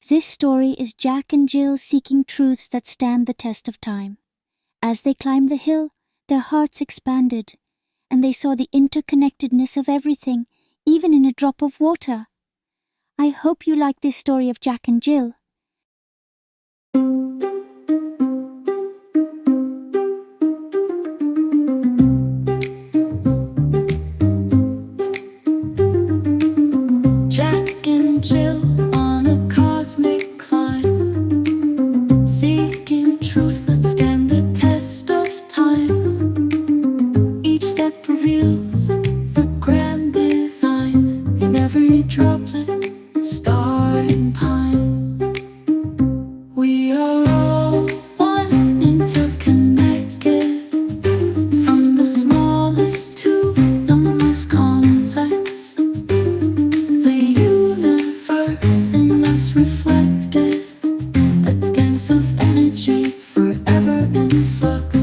This story is Jack and Jill seeking truths that stand the test of time. As they climbed the hill, their hearts expanded, and they saw the interconnectedness of everything, even in a drop of water. I hope you like this story of Jack and Jill. Jack and Jill on a cosmic climb, seeking truths that stand the test of time. Each step reveals the grand design in every droplet, star and pine. We are all one, interconnected, from the smallest to the most complex. The universe in us reflected, a dance of energy forever in flux.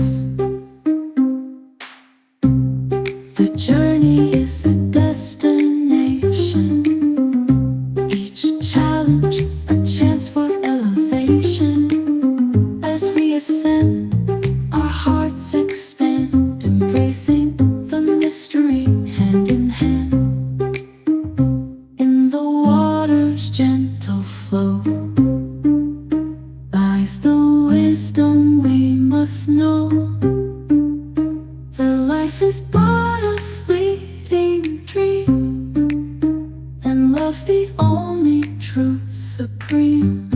The journey is the destination, each challenge a chance for elevation. As we ascend, our hearts expand, embracing the mystery hand in hand. In the water's gentle flow lies the wisdom we must know. That life is but a fleeting dream, and love's the only truth supreme.